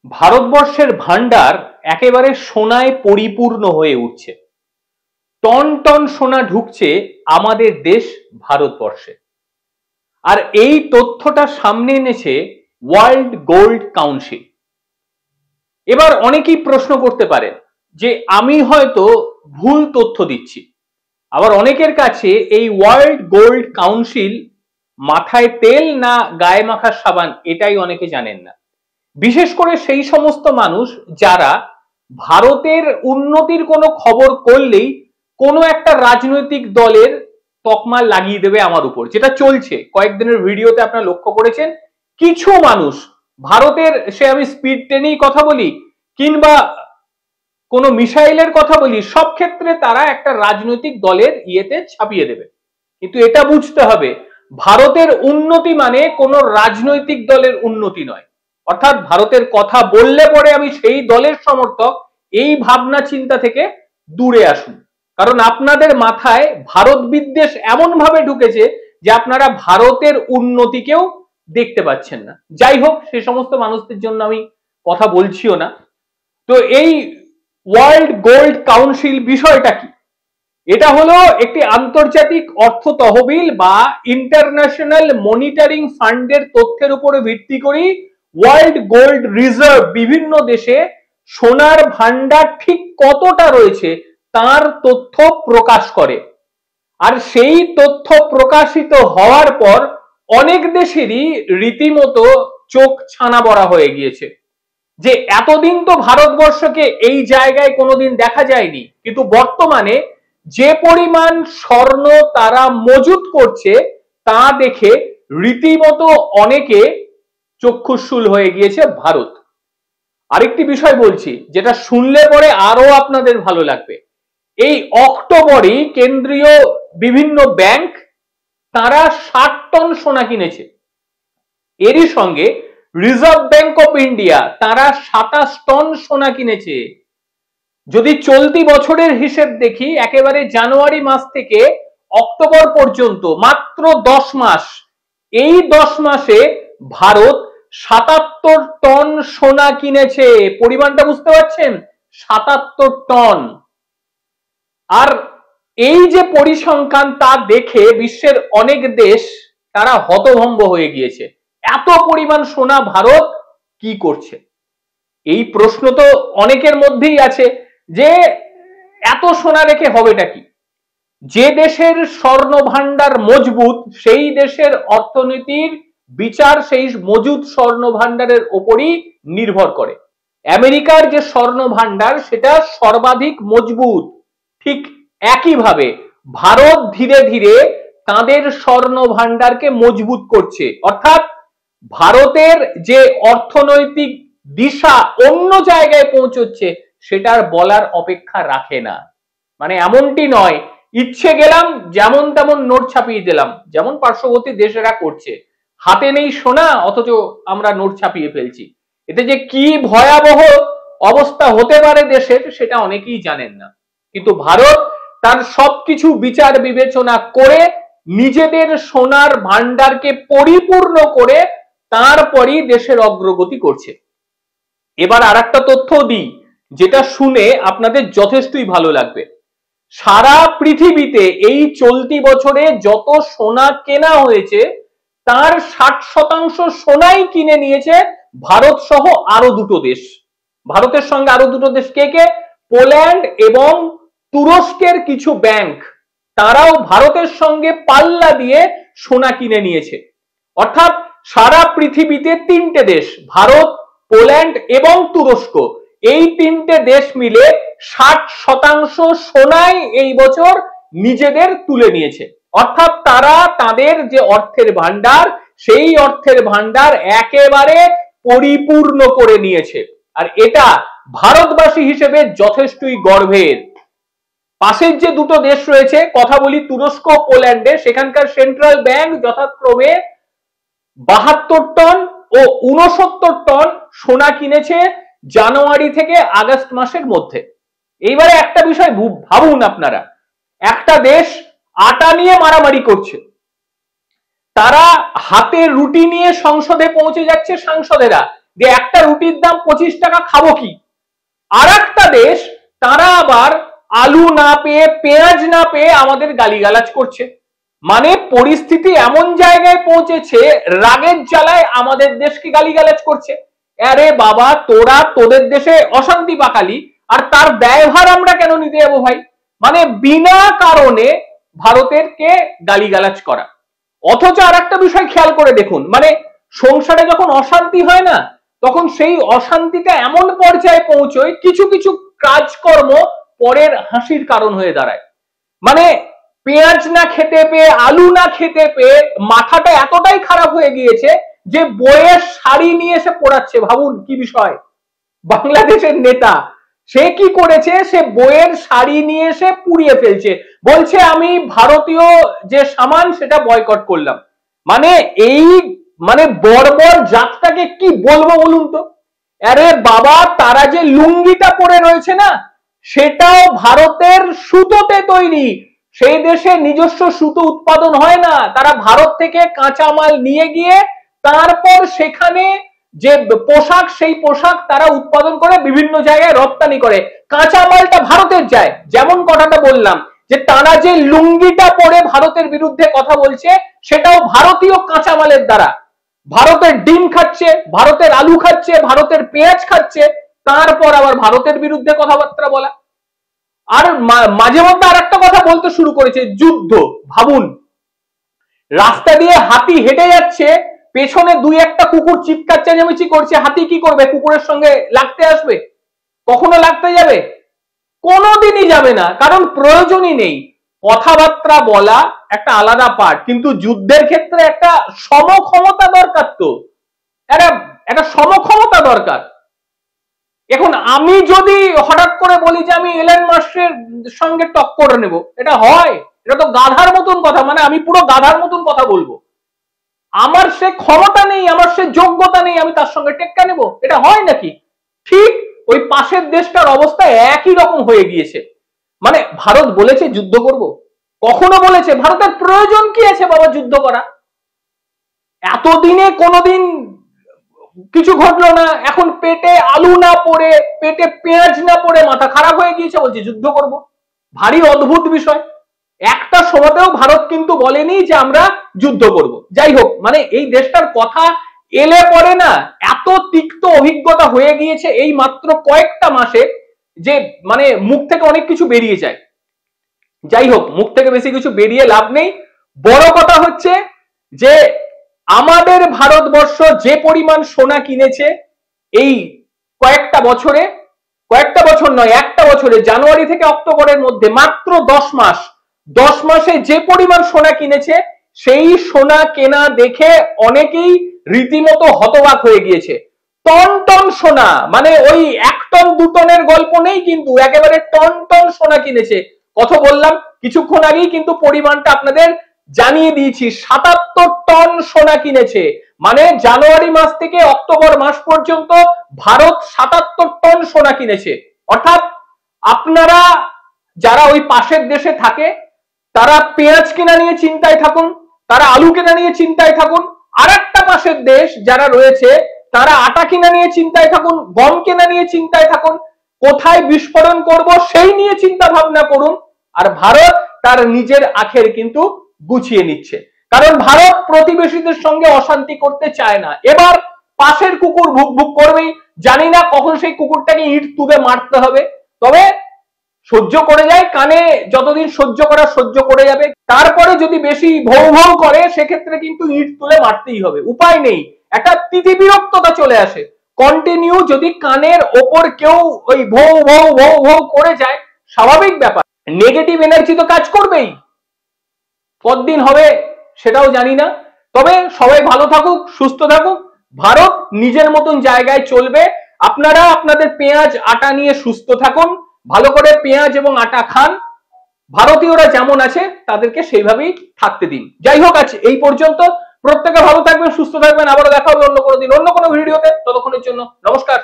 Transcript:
ভারতবর্ষের ভান্ডার একেবারে সোনায় পরিপূর্ণ হয়ে উঠছে। টন টন সোনা ঢুকছে আমাদের দেশ ভারতবর্ষে। আর এই তথ্যটা সামনে এনেছে ওয়ার্ল্ড গোল্ড কাউন্সিল। এবার অনেকেই প্রশ্ন করতে পারেন যে আমি হয়তো ভুল তথ্য দিচ্ছি, আবার অনেকের কাছে এই ওয়ার্ল্ড গোল্ড কাউন্সিল মাথায় তেল না গায়ে মাখার সাবান এটাই অনেকে জানেন না। বিশেষ করে সেই সমস্ত মানুষ যারা ভারতের উন্নতির কোনো খবর করলেই কোনো একটা রাজনৈতিক দলের তকমা লাগিয়ে দেবে আমার উপর, যেটা চলছে কয়েকদিনের ভিডিওতে আপনারা লক্ষ্য করেছেন। কিছু মানুষ ভারতের, সে আমি স্পিড ট্রেনেই কথা বলি কিংবা কোনো মিসাইলের কথা বলি, সব ক্ষেত্রে তারা একটা রাজনৈতিক দলের ইয়েতে ছাপিয়ে দেবে। কিন্তু এটা বুঝতে হবে, ভারতের উন্নতি মানে কোনো রাজনৈতিক দলের উন্নতি নয়। অর্থাৎ ভারতের কথা বললে পরে আমি সেই দলের সমর্থক, এই ভাবনা চিন্তা থেকে দূরে আসুন। কারণ আপনাদের মাথায় ভারত বিদ্বেষ এমন ভাবে ঢুকেছে যে আপনারা ভারতের উন্নতিকেও দেখতে পাচ্ছেন না। যাই হোক, সে সমস্ত মানুষদের জন্য আমি কথা বলছিও না। তো এই ওয়ার্ল্ড গোল্ড কাউন্সিল বিষয়টা কি? এটা হলো একটি আন্তর্জাতিক অর্থ তহবিল বা ইন্টারন্যাশনাল মনিটরিং ফান্ডের তথ্যের উপরে ভিত্তি করে ওয়ার্ল্ড গোল্ড রিজার্ভ বিভিন্ন দেশে সোনার ভান্ডার ঠিক কতটা রয়েছে তার তথ্য প্রকাশ করে। আর সেই তথ্য প্রকাশিত হওয়ার পর অনেক দেশেরই রীতিমতো চোখ ছানা বড়া হয়ে গিয়েছে যে এতদিন তো ভারতবর্ষকে এই জায়গায় কোনোদিন দেখা যায়নি, কিন্তু বর্তমানে যে পরিমাণ স্বর্ণ তারা মজুত করছে তা দেখে রীতিমতো অনেকে চক্ষুশূল হয়ে গিয়েছে ভারত। আরেকটি বিষয় বলছি যেটা শুনলে পরে আরো আপনাদের ভালো লাগবে। এই অক্টোবরই কেন্দ্রীয় বিভিন্ন ব্যাংক তারা 60 টন সোনা কিনেছে। এরই সঙ্গে রিজার্ভ ব্যাংক অফ ইন্ডিয়া তারা 27 টন সোনা কিনেছে। যদি চলতি বছরের হিসেব দেখি, একেবারে জানুয়ারি মাস থেকে অক্টোবর পর্যন্ত মাত্র 10 মাস, এই 10 মাসে ভারত 77 টন সোনা কিনেছে। পরিমাণটা বুঝতে পারছেন? 77 টন। আর এই যে পরিসংখ্যান তা দেখে বিশ্বের অনেক দেশ তারা হতভম্ব হয়ে গিয়েছে। এত পরিমাণ সোনা ভারত কি করছে? এই প্রশ্ন তো অনেকের মধ্যেই আছে যে এত সোনা রেখে হবেটা কি? যে দেশের স্বর্ণ ভান্ডার মজবুত সেই দেশের অর্থনীতির বিচার সেই মজুদ স্বর্ণ ভান্ডারের উপরই নির্ভর করে। আমেরিকার যে স্বর্ণ ভান্ডার সেটা সর্বাধিক মজবুত, ঠিক একইভাবে ভারত ধীরে ধীরে তাদের স্বর্ণ ভান্ডারকে মজবুত করছে। অর্থাৎ ভারতের যে অর্থনৈতিক দিশা অন্য জায়গায় পৌঁছচ্ছে সেটার বলার অপেক্ষা রাখে না। মানে এমনটি নয় ইচ্ছে গেলাম যেমন তেমন নোট ছাপিয়ে দিলাম, যেমন পার্শ্ববর্তী দেশেরা করছে। হাতে নেই সোনা অথচ আমরা নোট ছাপিয়ে ফেলছি। এতে যে কি ভয়াবহ অবস্থা হতে পারে দেশের সেটা অনেকেই জানেন না। কিন্তু ভারত তার সবকিছু বিচার বিবেচনা করে নিজেদের সোনার ভান্ডারকে পরিপূর্ণ করে তারপরই দেশের অগ্রগতি করছে। এবার আরেকটা তথ্য দিই যেটা শুনে আপনাদের যথেষ্টই ভালো লাগবে। সারা পৃথিবীতে এই চলতি বছরে যত সোনা কেনা হয়েছে তার 60% সোনাই কিনে নিয়েছে ভারত সহ আরো দুটো দেশ। ভারতের সঙ্গে আরো দুটো দেশ কে কে? পোল্যান্ড এবং তুরস্কের কিছু ব্যাংক তারাও ভারতের সঙ্গে পাল্লা দিয়ে সোনা কিনে নিয়েছে। অর্থাৎ সারা পৃথিবীতে 3টে দেশ, ভারত, পোল্যান্ড এবং তুরস্ক, এই 3টে দেশ মিলে 60% সোনাই এই বছর নিজেদের তুলে নিয়েছে। অর্থাৎ তারা তাদের যে অর্থের ভান্ডার সেই অর্থের ভান্ডার একেবারে পরিপূর্ণ করে নিয়েছে। আর এটা ভারতবাসী হিসেবে যথেষ্টই গর্বের। পাশের যে দুটো দেশ রয়েছে, কথা বলি তুরস্ক, পোল্যান্ডে, সেখানকার সেন্ট্রাল ব্যাংক যথাক্রমে 72 টন ও 69 টন সোনা কিনেছে জানুয়ারি থেকে আগস্ট মাসের মধ্যে। এইবারে একটা বিষয় ভাবুন আপনারা, একটা দেশ আটা নিয়ে মারামারি করছে, তারা হাতে রুটি নিয়ে সংসদে পৌঁছে যাচ্ছে সাংসদেরা, যে একটা রুটির দাম 25 টাকা, খাবো কি? আর একটা দেশ তারা আবার আলু না পেয়ে, পেঁয়াজ না পেয়ে আমাদের গালিগালাজ করছে। মানে পরিস্থিতি এমন জায়গায় পৌঁছেছে, রাগের জ্বালায় আমাদের দেশকে গালিগালাজ করছে। আরে বাবা, তোরা তোদের দেশে অশান্তি পাকালি, আর তার দায়ভার আমরা কেন নিতে যাবো ভাই? মানে বিনা কারণে ভারতের কে গালিগালাজ করা। অথচ আর একটা বিষয় খেয়াল করে দেখুন, মানে সংসারে যখন অশান্তি হয় না, তখন সেই অশান্তিটা এমন পর্যায়ে পৌঁছয়, কিছু কিছু কাজকর্ম পরের হাসির কারণ হয়ে দাঁড়ায়। মানে পেঁয়াজ না খেতে পেয়ে, আলু না খেতে পেয়ে মাথাটা এতটাই খারাপ হয়ে গিয়েছে যে বইয়ের শাড়ি নিয়ে এসে পড়াচ্ছে। ভাবুন কি বিষয়। বাংলাদেশের নেতা সে কি করেছে, সে বইয়ের শাড়ি নিয়ে এসে পুড়িয়ে ফেলছে, বলছে আমি ভারতীয় যে সামান সেটা বয়কট করলাম। মানে এই মানে বর্বর জাতটাকে কি বলবো বলুন তো। আরে বাবা, তারা যে লুঙ্গিটা পরে রয়েছে না, সেটাও ভারতের সুতোতে তৈরি। সেই দেশে নিজস্ব সুতো উৎপাদন হয় না, তারা ভারত থেকে কাঁচামাল নিয়ে গিয়ে তারপর সেখানে যে পোশাক, সেই পোশাক তারা উৎপাদন করে বিভিন্ন জায়গায় রপ্তানি করে। কাঁচামালটা ভারতের যায়। যেমন কথাটা বললাম যে তারা যে লুঙ্গিটা পরে ভারতের বিরুদ্ধে কথা বলছে, সেটাও ভারতীয় কাঁচামালের দ্বারা। ভারতের ডিম খাচ্ছে, ভারতের আলু খাচ্ছে, ভারতের পেঁয়াজ খাচ্ছে, তারপর আবার ভারতের বিরুদ্ধে কথাবার্তা বলা। আর মাঝে মধ্যে আর একটা কথা বলতে শুরু করেছে, যুদ্ধ। ভাবুন, রাস্তা দিয়ে হাতি হেঁটে যাচ্ছে, পেছনে দুই একটা কুকুর চিৎকার চেঁচামেচি করছে, হাতি কি করবে? কুকুরের সঙ্গে লাগতে আসবে? কখনো লাগতে যাবে? কোনোদিনই যাবে না, কারণ প্রয়োজনই নেই। কথাবার্তা বলা একটা আলাদা পার্ট, কিন্তু যুদ্ধের ক্ষেত্রে একটা সমক্ষমতা দরকার। তো একটা সমক্ষমতা দরকার। এখন আমি যদি হঠাৎ করে বলি যে আমি এলন মাস্কের সঙ্গে টক্কর নেব, এটা হয়? এটা তো গাধার মতন কথা। মানে আমি পুরো গাধার মতন কথা বলবো। আমার সে ক্ষমতা নেই, আমার সে যোগ্যতা নেই, আমি তার সঙ্গে টেক্কা নেব, এটা হয় নাকি? ঠিক ওই পাশের দেশটার অবস্থা একই রকম হয়ে গিয়েছে। মানে ভারত বলেছে যুদ্ধ করব? কখনো বলেছে? ভারতের প্রয়োজন কি আছে বাবা যুদ্ধ করা? এতদিনে কোনোদিন কিছু ঘটলো না, এখন পেটে আলু না পড়ে, পেটে পেঁয়াজ না পড়ে মাথা খারাপ হয়ে গিয়েছে, বলছে যুদ্ধ করব। ভারী অদ্ভুত বিষয়। একটা সময়তেও ভারত কিন্তু বলেনি যে আমরা যুদ্ধ করব। যাই হোক, মানে এই দেশটার কথা এলে পরে না এত তিক্ত অভিজ্ঞতা হয়ে গিয়েছে এই মাত্র কয়েকটা মাসে, যে মানে মুখ থেকে অনেক কিছু বেরিয়ে যায়। যাই হোক, মুখ থেকে বেশি কিছু বেরিয়ে লাভ নেই। বড় কথা হচ্ছে যে আমাদের ভারতবর্ষ যে পরিমাণ সোনা কিনেছে এই কয়েকটা বছরে, কয়েকটা বছর নয়, একটা বছরে, জানুয়ারি থেকে অক্টোবরের মধ্যে মাত্র 10 মাসে যে পরিমাণ সোনা কিনেছে, সেই সোনা কেনা দেখে অনেকেই রীতিমতো হতবাক হয়ে গিয়েছে। টন টন সোনা, মানে ওই 1 টন 2 টনের গল্প নেই, কিন্তু একেবারে টন টন সোনা কিনেছে। কথা বললাম কিছুক্ষণ আগেই, কিন্তু পরিমাণটা আপনাদের জানিয়ে দিয়েছি, 77 টন সোনা কিনেছে। মানে জানুয়ারি মাস থেকে অক্টোবর মাস পর্যন্ত ভারত 77 টন সোনা কিনেছে। অর্থাৎ আপনারা যারা ওই পাশের দেশে থাকে, তারা পেঁয়াজ কেনা নিয়ে চিন্তায় থাকুন, তারা আলু কেনা নিয়ে চিন্তায় থাকুন। আর একটা পাশের দেশ যারা রয়েছে, তারা আটা কেনা নিয়ে চিন্তায় থাকুন, গম কেনা নিয়ে চিন্তায় থাকুন, কোথায় বিস্ফোরণ করব সেই নিয়ে চিন্তা ভাবনা করুন। আর ভারত তার নিজের আখের কিন্তু গুছিয়ে নিচ্ছে, কারণ ভারত প্রতিবেশীদের সঙ্গে অশান্তি করতে চায় না। এবার পাশের কুকুর ভুক ভুক করবেই, জানি না কখন সেই কুকুরটাকে ইট তুলে মারতে হবে, তবে সহ্য করে যায়। কানে যতদিন সহ্য করা সহ্য করে যাবে, তারপরে যদি বেশি ভৌ ভৌ করে সেক্ষেত্রে কিন্তু ইট তুলে মারতেই হবে, উপায় নেই। একটা তিতিবিরক্ততা চলে আসে কন্টিনিউ, যদি কানের ওপর কেউ ওই ভৌ ভৌ ভৌ ভৌ করে যায়, স্বাভাবিক ব্যাপার। নেগেটিভ এনার্জি তো কাজ করবেই। কতদিন হবে সেটাও জানি না, তবে সবাই ভালো থাকুক, সুস্থ থাকুক। ভারত নিজের মতন জায়গায় চলবে। আপনারা আপনাদের পেঁয়াজ আটা নিয়ে সুস্থ থাকুন, ভালো করে পেঁয়াজ এবং আটা খান। ভারতীয়রা যেমন আছে তাদেরকে সেইভাবেই থাকতে দিন। যাই হোক, আজ এই পর্যন্ত। প্রত্যেকে ভালো থাকবেন, সুস্থ থাকবেন। আবারও দেখা হবে অন্য কোনো দিন, অন্য কোনো ভিডিওতে। ততক্ষণের জন্য নমস্কার।